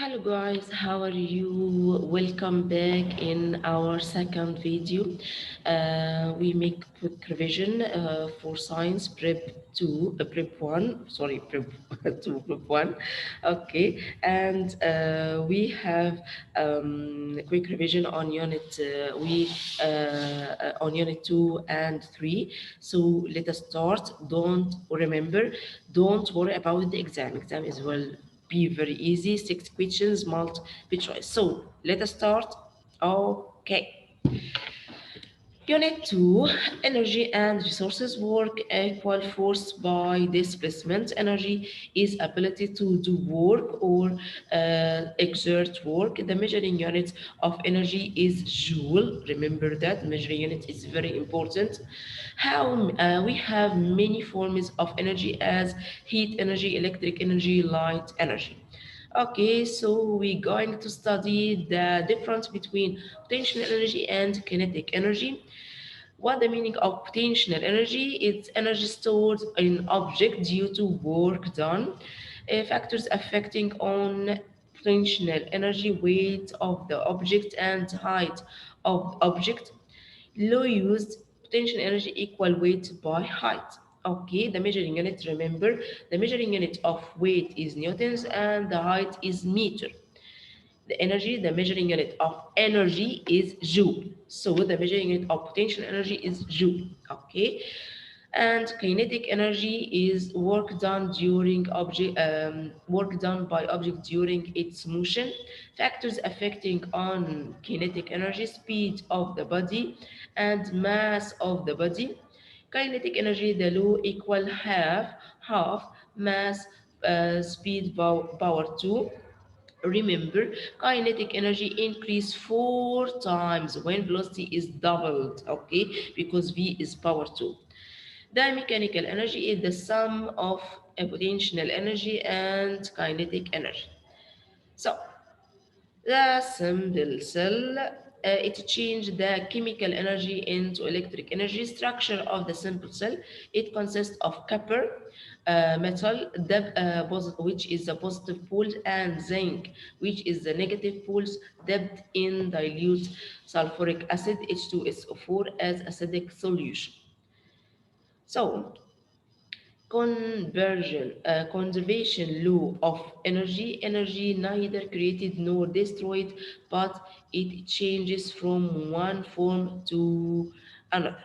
Hello guys, how are you? Welcome back in our second video. We make quick revision for science prep 2, prep 1, sorry, prep 2, prep 1. Okay, and we have quick revision on unit 2 and 3. So let us start. Don't worry about the exam. Exam is well be very easy. 6 questions, multiple choice. So let us start. Okay. Unit 2, energy and resources work equal force by displacement. Energy is ability to do work or exert work. The measuring unit of energy is joule. Remember that measuring unit is very important. How we have many forms of energy as heat energy, electric energy, light energy. Okay, so we're going to study the difference between potential energy and kinetic energy. What the meaning of potential energy? It's energy stored in object due to work done. Factors affecting on potential energy: weight of the object and height of object. Low used potential energy equal weight by height. Okay, the measuring unit, remember, the measuring unit of weight is newtons and the height is meter. The energy, the measuring unit of energy is joule. So the measuring unit of potential energy is joule. Okay. And kinetic energy is work done by object during its motion. Factors affecting on kinetic energy: speed of the body and mass of the body. Kinetic energy, the law equal half mass speed power 2. Remember, kinetic energy increase 4 times when velocity is doubled, okay, because V is power 2. The mechanical energy is the sum of a potential energy and kinetic energy. So, the simple cell, it changed the chemical energy into electric energy. Structure of the simple cell, it consists of copper, metal, which is the positive pole, and zinc, which is the negative poles, dipped in dilute sulfuric acid, H2SO4, as acidic solution. So, conservation law of energy neither created nor destroyed, but it changes from one form to another.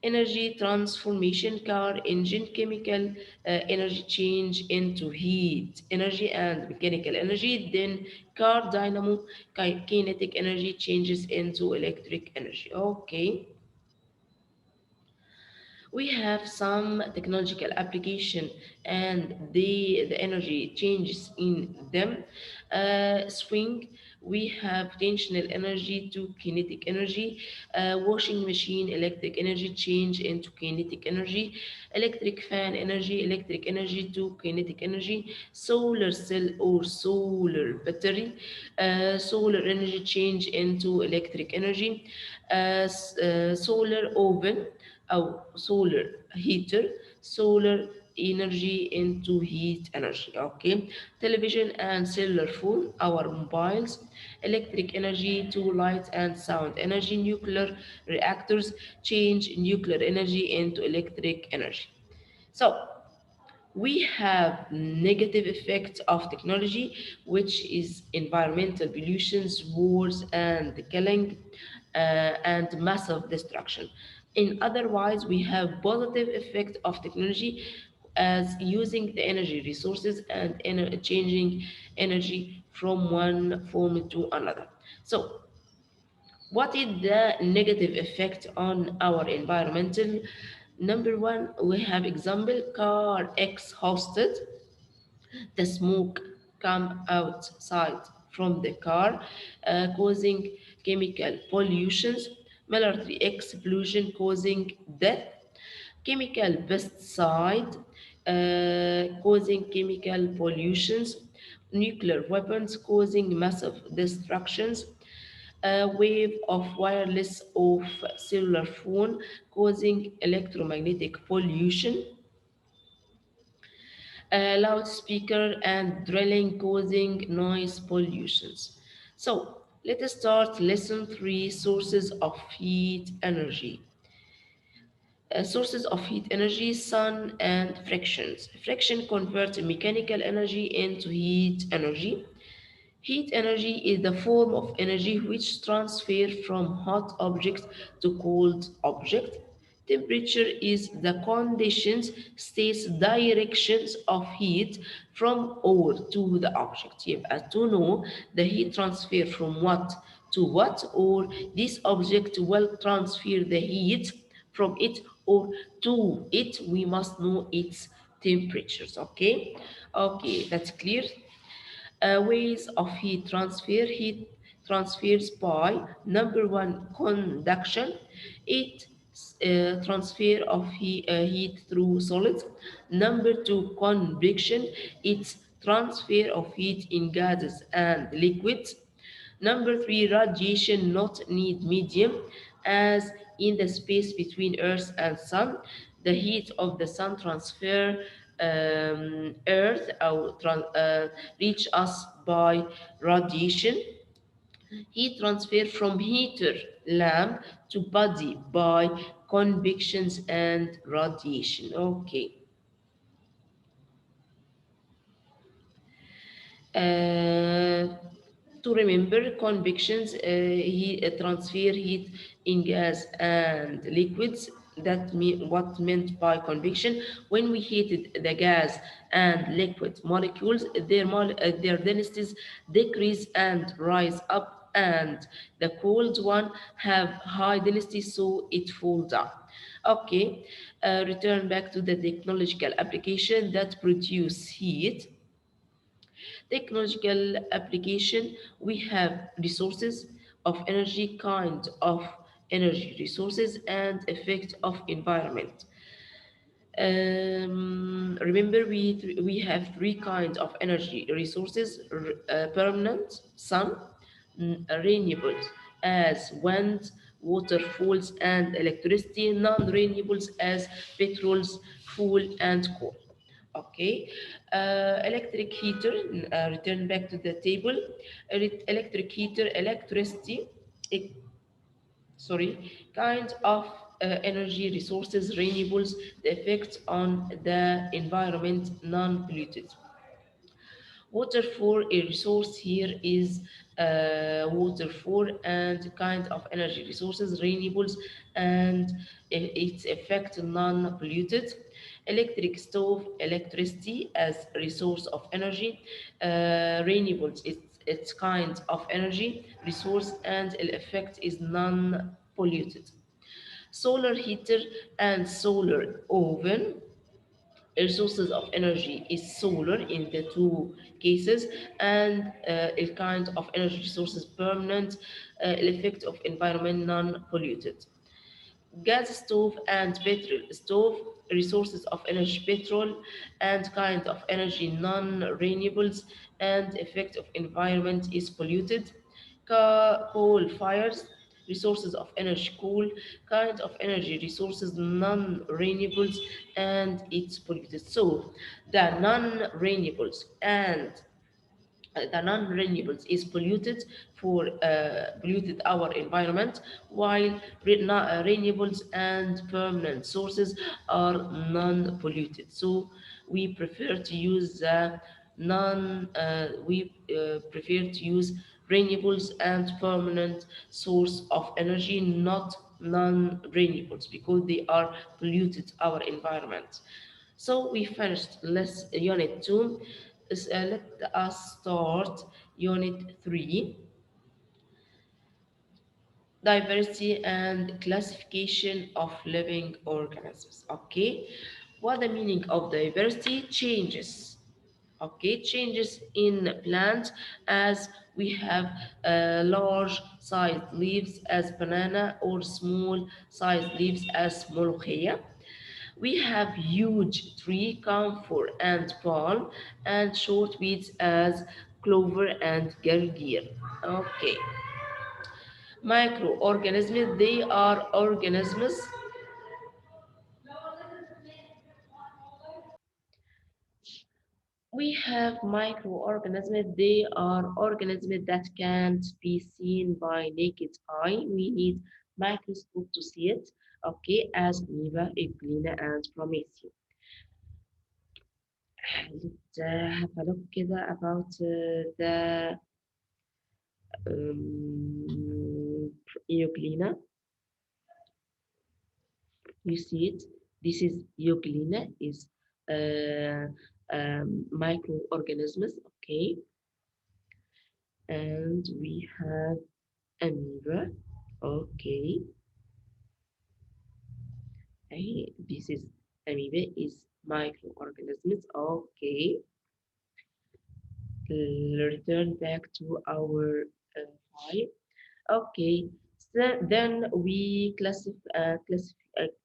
Energy transformation: car engine, chemical energy change into heat energy and mechanical energy. Then car dynamo, kinetic energy changes into electric energy. Okay, we have some technological application and the energy changes in them. Swing, we have potential energy to kinetic energy. Washing machine, electric energy change into kinetic energy. Electric fan energy, electric energy to kinetic energy. Solar cell or solar battery, solar energy change into electric energy. Solar oven, solar heater, solar energy into heat energy. Okay, television and cellular phone, our mobiles. Electric energy to light and sound energy. Nuclear reactors change nuclear energy into electric energy. So we have negative effects of technology, which is environmental pollutions, wars and killing, and massive destruction. In otherwise, we have positive effect of technology as using the energy resources and changing energy from one form to another. So what is the negative effect on our environmental? Number one, we have example: car exhausted, the smoke come outside from the car, causing chemical pollutions. Military explosion causing death. Chemical pesticide, causing chemical pollutions. Nuclear weapons causing massive destructions. A wave of wireless of cellular phone causing electromagnetic pollution. loudspeaker and drilling causing noise pollutions. So let us start lesson 3, sources of heat energy. Sources of heat energy, sun and frictions. Friction converts mechanical energy into heat energy. Heat energy is the form of energy which transfers from hot object to cold object. Temperature is the conditions, states, directions of heat from or to the object. يبقى to know the heat transfer from what to what, or this object will transfer the heat from it or to it, we must know its temperatures. Okay, that's clear. Ways of heat transfer. Heat transfers by number one, conduction. It transfer of heat through solids. Number two, convection. It's transfer of heat in gases and liquids. Number three, radiation not need medium, as in the space between Earth and Sun. The heat of the Sun transfer Earth or reach us by radiation. Heat transfer from heater lamp to body by convections and radiation. Okay. Uh, to remember convections, transfer heat in gas and liquids. That mean what meant by convection. When we heated the gas and liquid molecules, their densities decrease and rise up, and the cold one have high density, so it falls down. Okay, return back to the technological application that produce heat. Technological application, we have resources of energy, kind of energy resources, and effect of environment. Remember, we have three kinds of energy resources: permanent, sun, renewables, as wind, waterfalls, and electricity; non-renewables, as petrols, fuel, and coal. Okay, electric heater, return back to the table. Electric heater, electricity, e- sorry, kind of energy resources, renewables, the effects on the environment, non-polluted. Water for a resource here is water for and kind of energy resources, renewables, and its effect non-polluted. Electric stove, electricity as resource of energy, renewables, its kind of energy resource, and the effect is non-polluted. Solar heater and solar oven, resources of energy is solar in the two cases, and a kind of energy resources permanent, effect of environment non-polluted. Gas stove and petrol stove, resources of energy petrol and kind of energy non-renewables, and effect of environment is polluted. Coal fires, resources of energy coal, kind of energy resources non-renewables, and it's polluted. So the non-renewables and the non-renewables is polluted for polluted our environment, while renewables and permanent sources are non-polluted. So we prefer to use we prefer to use renewables and permanent source of energy, not non-renewables, because they are polluted our environment. So we finished unit 2. Let us start unit 3, diversity and classification of living organisms. Okay, what the meaning of diversity? Changes. Okay, changes in plants, as we have large sized leaves as banana, or small sized leaves as molokhia. We have huge tree, camphor and palm, and short weeds as clover and gergear. Okay, microorganisms, they are organisms. We have microorganisms. They are organisms that can't be seen by naked eye. We need microscope to see it. Okay, as amoeba, Euglena, and Prometheus. Let's have a look كده about the Euglena. You see it. This is Euglena. Is uh, microorganisms. Okay, and we have amoeba. Okay, this is amoeba is microorganisms. Okay, return back to our file. Okay, so then we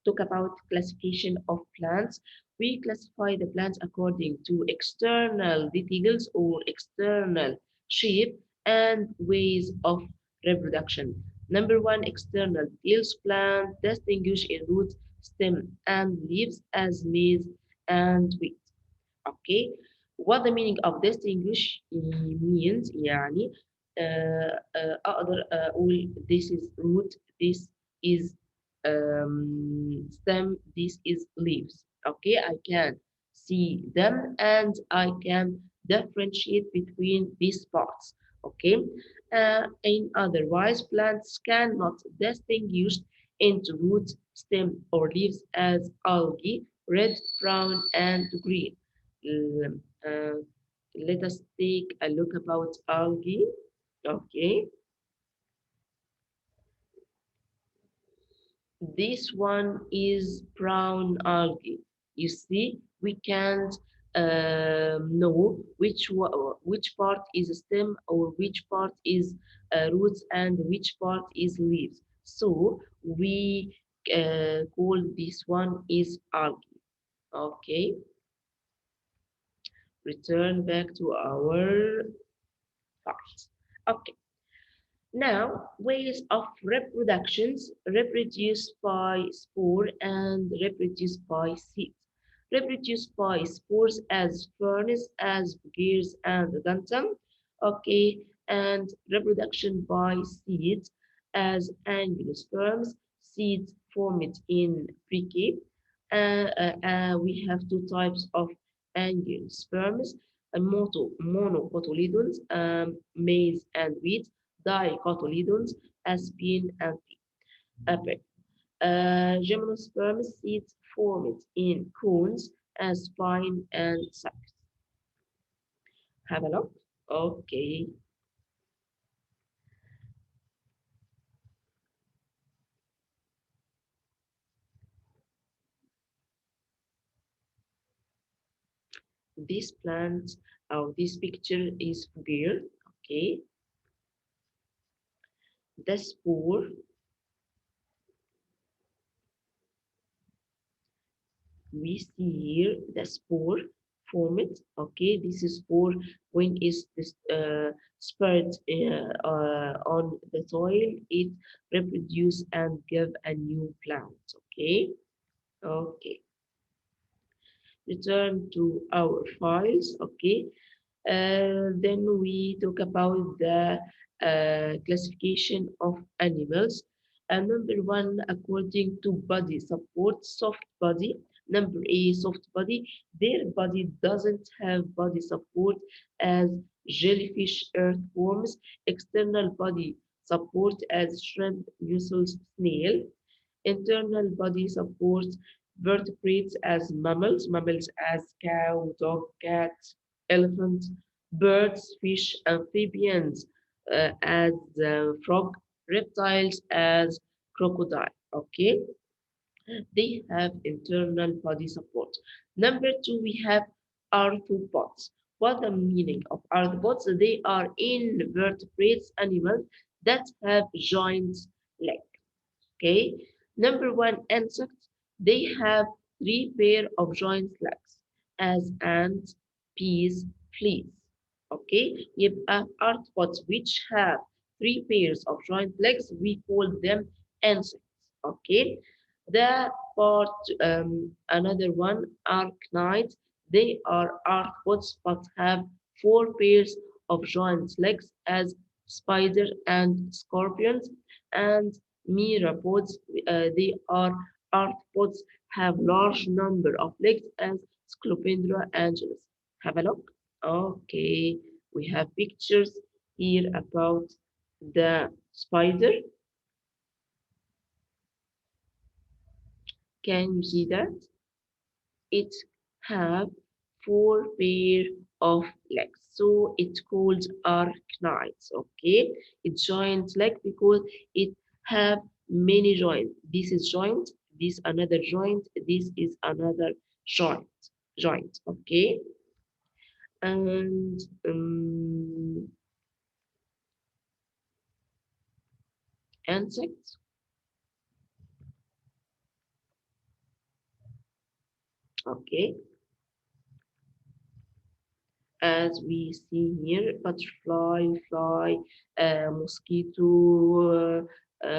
talk about classification of plants. We classify the plants according to external details or external shape and ways of reproduction. Number one, external details. Plant distinguish in roots, stem, and leaves as maize and wheat. Okay, what the meaning of distinguish means يعني أقدر أقول this is root, this is stem, this is leaves. Okay, I can see them and I can differentiate between these parts. Okay, in otherwise plants cannot distinguish into root, stem, or leaves as algae, red, brown, and green. Um, uh, Let us take a look about algae. Okay, this one is brown algae. You see, we can't know which part is a stem or which part is roots and which part is leaves. So we call this one is algae. Okay, return back to our part. Okay. Now, ways of reproductions reproduce by spore and reproduce by seeds. Reproduce by spores as ferns, as gears and gantum. Okay, and reproduction by seeds as angiosperms. Seeds formed in precape. We have two types of angiosperms, monocotyledons, maize and wheat, dicotyledons, aspin and apple. Gymnosperm seeds formed in cones as spine and sacs. Have a look. Okay, this plant or this picture is weird. Okay, the spore we see here the spore formed. Okay, this is spore when is this spread on the soil, it reproduce and give a new plant. Okay, okay, return to our files. Okay, then we talk about the classification of animals. Number one, according to body support, soft body. Number A, soft body. Their body doesn't have body support as jellyfish, earthworms. External body support as shrimp, mussels, snail. Internal body supports vertebrates as mammals as cow, dog, cat, elephant, birds, fish, amphibians as frog, reptiles as crocodile. Okay, they have internal body support. Number two, we have arthropods. What the meaning of arthropods? They are invertebrate animals that have joint legs. Okay. Number one, insects. They have three pair of joint legs as ants, bees, fleas. Okay. يبقى arthropods which have three pairs of joint legs, we call them insects. Okay. The part, another one, arachnids. They are arthropods but have four pairs of joint legs as spiders and scorpions, and myriapods. They are arthropods have large number of legs as Sclopendra angelus. Have a look. Okay, we have pictures here about the spider. Can you see that? It have four pair of legs. So it's called arachnids. Okay, it's joint leg because it have many joints. This is joint, this another joint, this is another joint. Joint. Okay, and insects. Okay, as we see here, butterfly, fly, mosquito,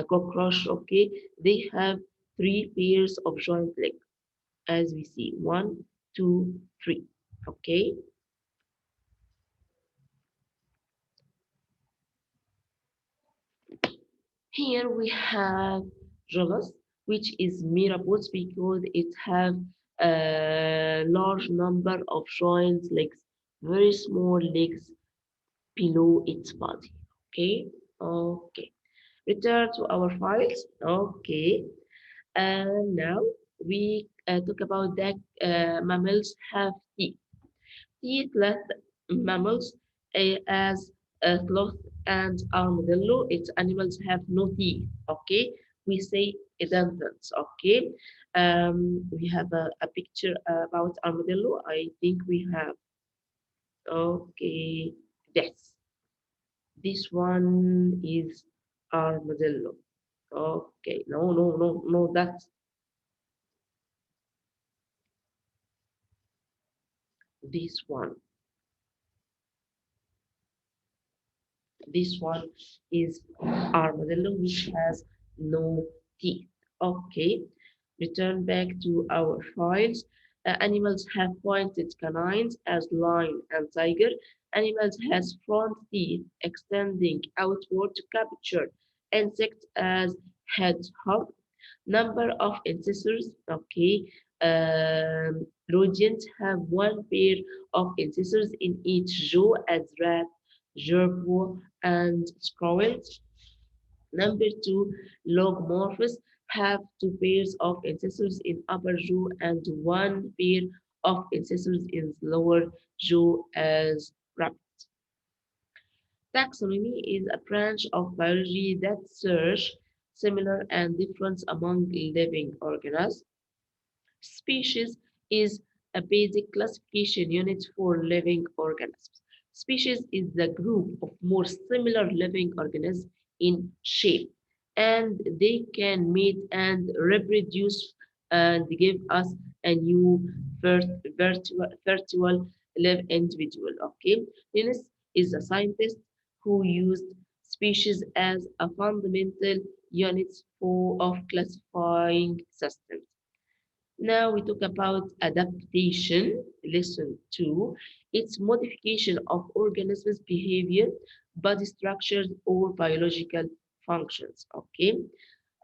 cockroach, okay, they have three pairs of joint legs, as we see, one, two, three, okay. Here we have Jolas, which is myriapods because it have a large number of joint legs, very small legs below its body, okay, okay. Return to our files. Okay, and now we talk about that mammals have teeth. Teethless mammals, as sloth and armadillo, its animals have no teeth. Okay, we say edentals. Okay, we have a picture about armadillo. I think we have. Okay, yes, this one is armadillo. Okay, no, no, no, no, that's this one. This one is armadillo, which has no teeth. Okay, return back to our files. Animals have pointed canines as lion and tiger. Animals has front teeth extending outward to capture insects as hedgehog. Number of incisors, okay. Rodents have one pair of incisors in each jaw as rat, gerbil, and squirrels. Number two, logomorphs have two pairs of incisors in upper jaw and one pair of incisors in lower jaw as rabbits. Taxonomy is a branch of biology that searches similar and difference among living organisms. Species is a basic classification unit for living organisms. Species is the group of more similar living organisms in shape, and they can mate and reproduce and give us a new virtual live individual. Okay, Linus is a scientist who used species as a fundamental unit of classifying systems. Now we talk about adaptation, lesson 2. It's modification of organisms' behavior, body structures, or biological functions. Okay.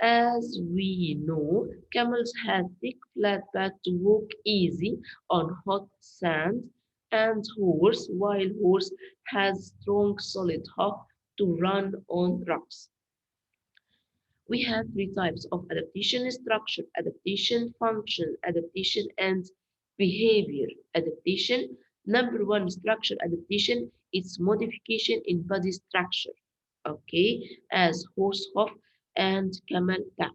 As we know, camels have thick flat back to walk easy on hot sand, and while horse has strong solid hoof to run on rocks. We have three types of adaptation: structure, adaptation, function, adaptation, and behavior adaptation. Number one, structure adaptation, is modification in body structure, okay, as horse hoof and camel back.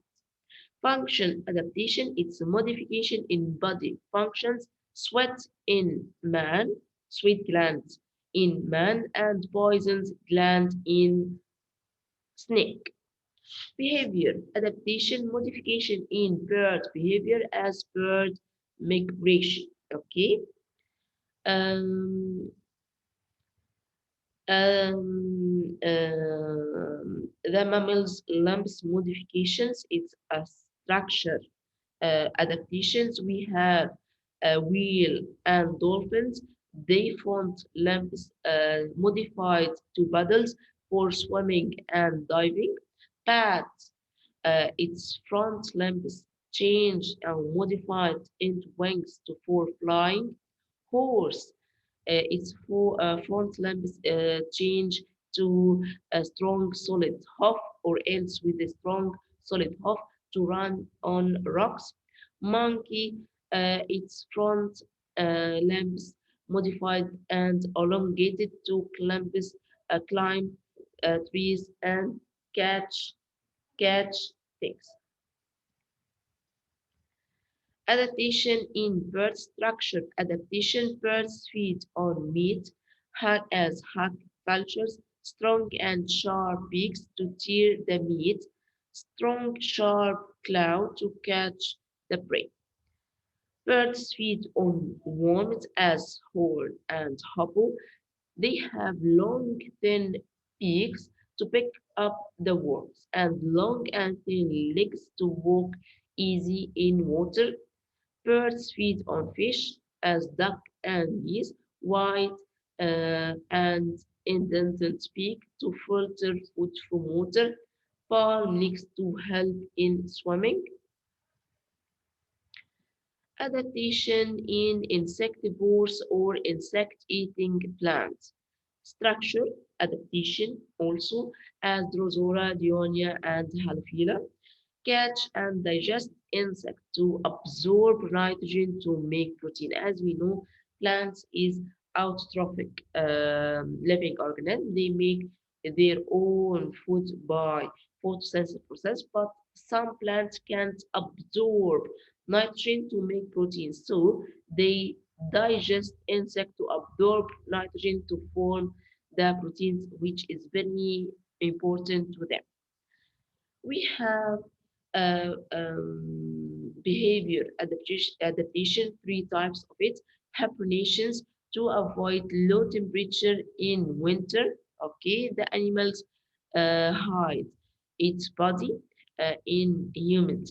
Function adaptation, it's a modification in body functions, sweat glands in man, and poisons gland in snake. Behavior adaptation modification in bird behavior as bird migration. Okay. Um, the mammals lumps modifications. It's a structure adaptations. We have whale, and dolphins. They front limbs modified to paddles for swimming and diving. Bats, its front limbs changed and modified into wings for flying. Horse, its front limbs change to a strong solid hoof or else with a strong solid hoof to run on rocks. Monkey, its front limbs modified and elongated to climb trees and catch catch things. Adaptation in bird structure. Adaptation birds feed on meat, hack cultures, strong and sharp beaks to tear the meat, strong sharp claw to catch the prey. Birds feed on worms as horn and hopple. They have long, thin beaks to pick up the worms and long and thin legs to walk easy in water. Birds feed on fish as duck and geese, white and indented beak to filter food from water. Palm legs to help in swimming. Adaptation in insectivores or insect-eating plants. Structure adaptation also as Drosera, Dionia, and Halophila catch and digest insects to absorb nitrogen to make protein. As we know, plants is autotrophic living organism. They make their own food by photosynthesis process, but some plants can't absorb nitrogen to make protein. So they digest insect to absorb nitrogen to form the proteins, which is very important to them. We have behavior adaptation, three types of it. Hibernations to avoid low temperature in winter. Okay, the animals hide its body in human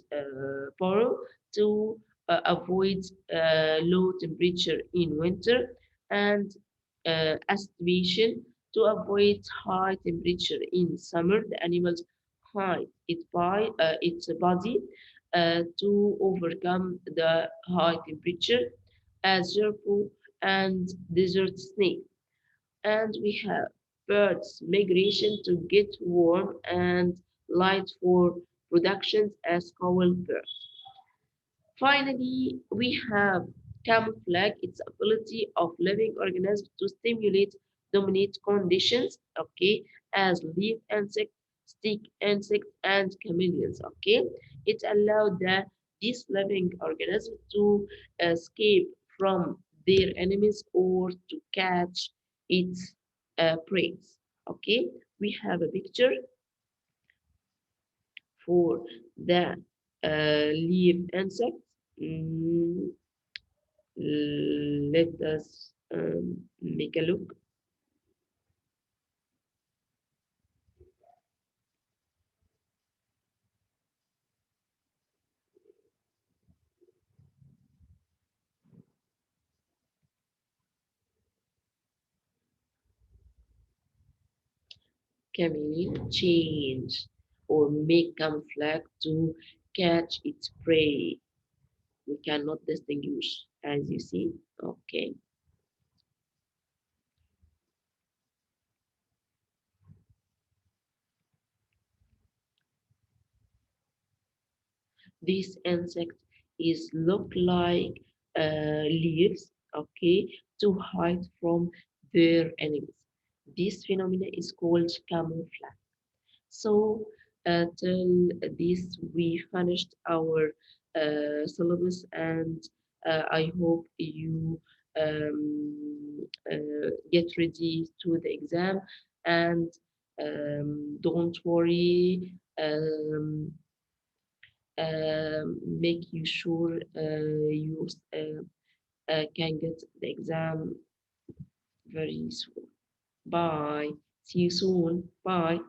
burrow to avoid low temperature in winter, and aspiration to avoid high temperature in summer. The animals hide its body to overcome the high temperature as jerko and desert snake. And we have birds migration to get warm and light for productions as cowl birds. Finally, we have camouflage, its ability of living organisms to stimulate dominate conditions, okay, as leaf insect, stick insect, and chameleons, okay. It allowed these living organisms to escape from their enemies or to catch its prey, okay. We have a picture for the leaf insect. Mm, let us make a look. Chameleon change or make camouflage to catch its prey. We cannot distinguish, as you see. Okay. This insect is look like leaves, okay, to hide from their enemies. This phenomenon is called camouflage. So till this, we finished our syllabus, and I hope you get ready to the exam, and don't worry. Make you sure you can get the exam very soon. Bye. See you soon. Bye.